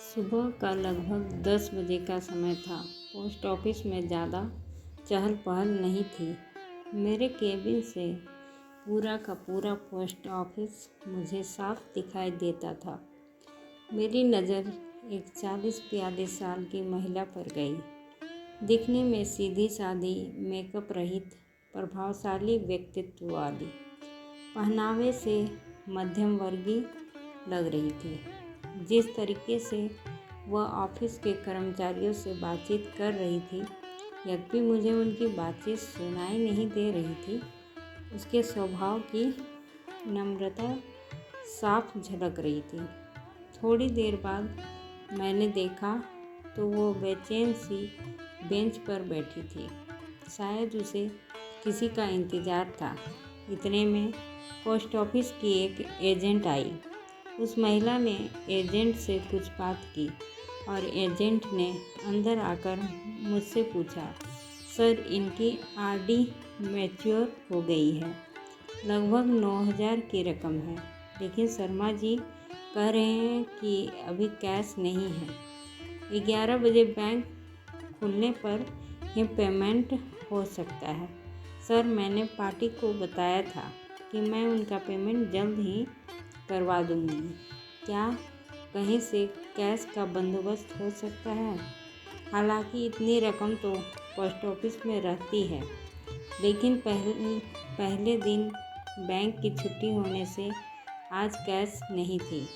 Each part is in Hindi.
सुबह का लगभग 10 बजे का समय था। पोस्ट ऑफिस में ज़्यादा चहल पहल नहीं थी। मेरे केबिन से पूरा का पूरा पोस्ट ऑफिस मुझे साफ दिखाई देता था। मेरी नज़र एक 40-42 साल की महिला पर गई। दिखने में सीधी सादी, मेकअप रहित, प्रभावशाली व्यक्तित्व वाली, पहनावे से मध्यम वर्गीय लग रही थी। जिस तरीके से वह ऑफिस के कर्मचारियों से बातचीत कर रही थी, यद्यपि मुझे उनकी बातचीत सुनाई नहीं दे रही थी, उसके स्वभाव की नम्रता साफ झलक रही थी। थोड़ी देर बाद मैंने देखा तो वो बेचैन सी बेंच पर बैठी थी। शायद उसे किसी का इंतज़ार था। इतने में पोस्ट ऑफिस की एक एजेंट आई। उस महिला ने एजेंट से कुछ बात की और एजेंट ने अंदर आकर मुझसे पूछा, सर, इनकी आरडी मैच्योर हो गई है, लगभग 9,000 की रकम है, लेकिन शर्मा जी कह रहे हैं कि अभी कैश नहीं है। 11 बजे बैंक खुलने पर ही पेमेंट हो सकता है। सर, मैंने पार्टी को बताया था कि मैं उनका पेमेंट जल्द ही करवा दूंगी। क्या कहीं से कैश का बंदोबस्त हो सकता है? हालांकि इतनी रकम तो पोस्ट ऑफिस में रहती है, लेकिन पहले दिन बैंक की छुट्टी होने से आज कैश नहीं थी।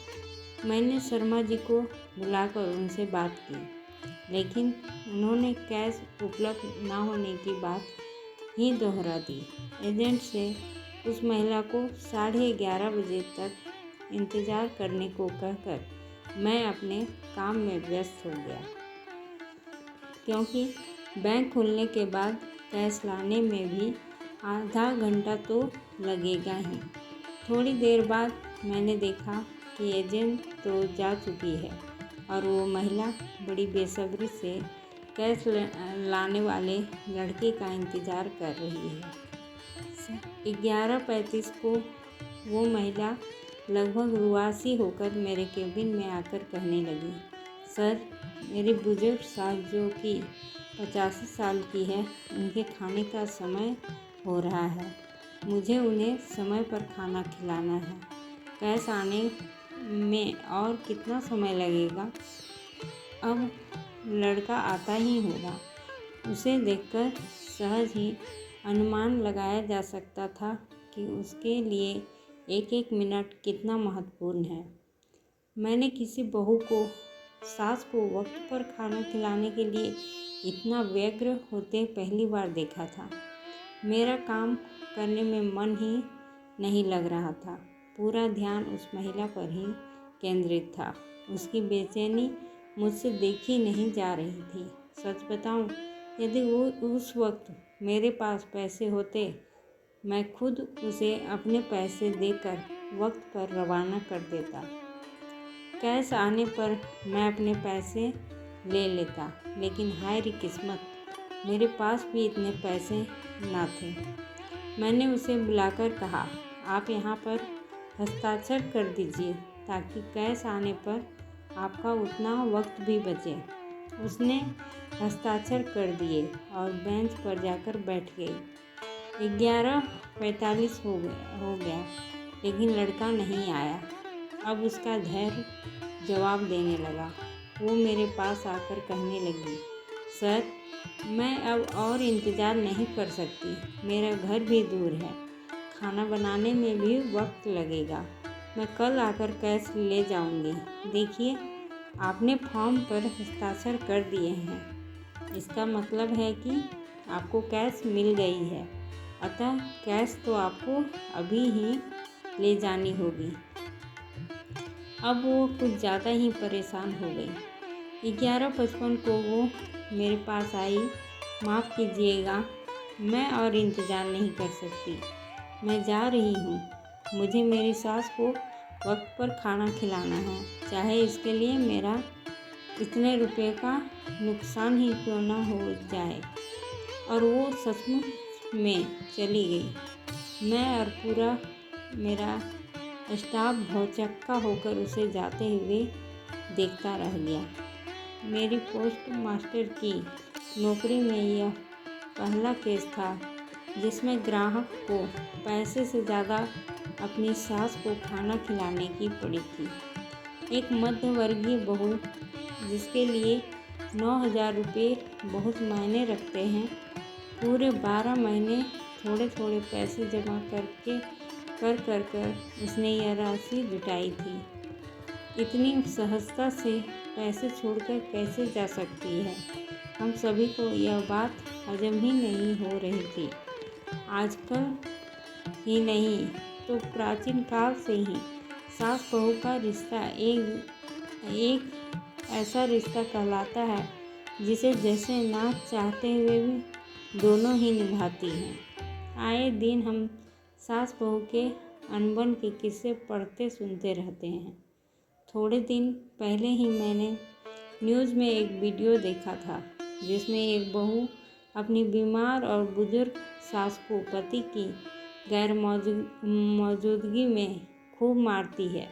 मैंने शर्मा जी को बुलाकर उनसे बात की, लेकिन उन्होंने कैश उपलब्ध न होने की बात ही दोहरा दी। एजेंट से उस महिला को 11:30 बजे तक इंतज़ार करने को कहकर मैं अपने काम में व्यस्त हो गया, क्योंकि बैंक खुलने के बाद कैश लाने में भी आधा घंटा तो लगेगा ही। थोड़ी देर बाद मैंने देखा कि एजेंट तो जा चुकी है और वो महिला बड़ी बेसब्री से कैश लाने वाले लड़के का इंतज़ार कर रही है। 11:35 को वो महिला लगभग रुआसी होकर मेरे केबिन में आकर कहने लगी, सर, मेरी बुजुर्ग सास जो कि 85 साल की है, उनके खाने का समय हो रहा है। मुझे उन्हें समय पर खाना खिलाना है। कैश आने में और कितना समय लगेगा? अब लड़का आता ही होगा। उसे देखकर सहज ही अनुमान लगाया जा सकता था कि उसके लिए एक मिनट कितना महत्वपूर्ण है। मैंने किसी बहू को, सास को वक्त पर खाना खिलाने के लिए इतना व्यग्र होते पहली बार देखा था। मेरा काम करने में मन ही नहीं लग रहा था। पूरा ध्यान उस महिला पर ही केंद्रित था। उसकी बेचैनी मुझसे देखी नहीं जा रही थी। सच बताऊं, यदि वो उस वक्त मेरे पास पैसे होते, मैं खुद उसे अपने पैसे देकर वक्त पर रवाना कर देता। कैश आने पर मैं अपने पैसे ले लेता, लेकिन हाय रे किस्मत, मेरे पास भी इतने पैसे ना थे। मैंने उसे बुलाकर कहा, आप यहाँ पर हस्ताक्षर कर दीजिए ताकि कैश आने पर आपका उतना वक्त भी बचे। उसने हस्ताक्षर कर दिए और बेंच पर जाकर बैठ गई। 11:45 हो गया, लेकिन लड़का नहीं आया। अब उसका धैर्य जवाब देने लगा। वो मेरे पास आकर कहने लगी, सर, मैं अब और इंतज़ार नहीं कर सकती। मेरा घर भी दूर है, खाना बनाने में भी वक्त लगेगा। मैं कल आकर कैश ले जाऊंगी। देखिए, आपने फॉर्म पर हस्ताक्षर कर दिए हैं। इसका मतलब है कि आपको कैश मिल गई है, अतः कैश तो आपको अभी ही ले जानी होगी। अब वो कुछ ज़्यादा ही परेशान हो गई। 11:55 को वो मेरे पास आई। माफ़ कीजिएगा, मैं और इंतज़ार नहीं कर सकती। मैं जा रही हूँ। मुझे मेरी सास को वक्त पर खाना खिलाना है, चाहे इसके लिए मेरा इतने रुपए का नुकसान ही क्यों ना हो जाए। और वो सचमुच में चली गई। मैं और पूरा मेरा स्टाफ भौचक्का होकर उसे जाते हुए देखता रह गया। मेरी पोस्ट मास्टर की नौकरी में यह पहला केस था जिसमें ग्राहक को पैसे से ज़्यादा अपनी सास को खाना खिलाने की पड़ी थी। एक मध्यवर्गीय बहू जिसके लिए 9,000 रुपये बहुत मायने रखते हैं, पूरे 12 महीने थोड़े थोड़े पैसे जमा कर उसने यह राशि जुटाई थी। इतनी सहजता से पैसे छोड़कर कैसे जा सकती है? हम सभी को यह बात हजम ही नहीं हो रही थी। आजकल ही नहीं तो प्राचीन काल से ही सास बहू का रिश्ता एक ऐसा रिश्ता कहलाता है जिसे जैसे ना चाहते हुए भी दोनों ही निभाती हैं। आए दिन हम सास बहू के अनबन के किस्से पढ़ते सुनते रहते हैं। थोड़े दिन पहले ही मैंने न्यूज़ में एक वीडियो देखा था जिसमें एक बहू अपनी बीमार और बुजुर्ग सास को पति की गैर मौजूदगी में खूब मारती है।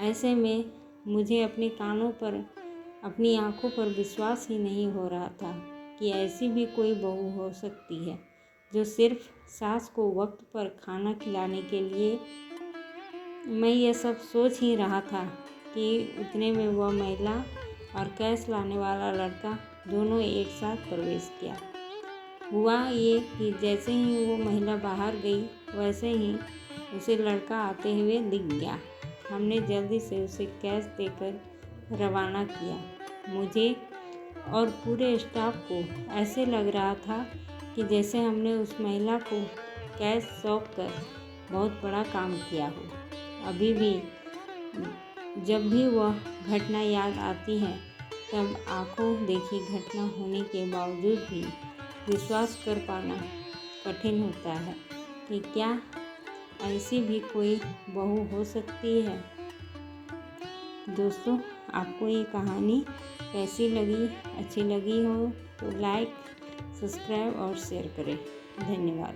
ऐसे में मुझे अपने कानों पर, अपनी आंखों पर विश्वास ही नहीं हो रहा था कि ऐसी भी कोई बहू हो सकती है जो सिर्फ सास को वक्त पर खाना खिलाने के लिए। मैं यह सब सोच ही रहा था कि उतने में वह महिला और कैश लाने वाला लड़का दोनों एक साथ प्रवेश किया। हुआ ये कि जैसे ही वो महिला बाहर गई वैसे ही उसे लड़का आते हुए दिख गया। हमने जल्दी से उसे कैश देकर रवाना किया। मुझे और पूरे स्टाफ को ऐसे लग रहा था कि जैसे हमने उस महिला को कैश सौंप कर बहुत बड़ा काम किया हो। अभी भी जब भी वह घटना याद आती है तब आंखों देखी घटना होने के बावजूद भी विश्वास कर पाना कठिन होता है कि क्या ऐसी भी कोई बहू हो सकती है। दोस्तों, आपको ये कहानी कैसी लगी? अच्छी लगी हो तो लाइक, सब्सक्राइब और शेयर करें। धन्यवाद।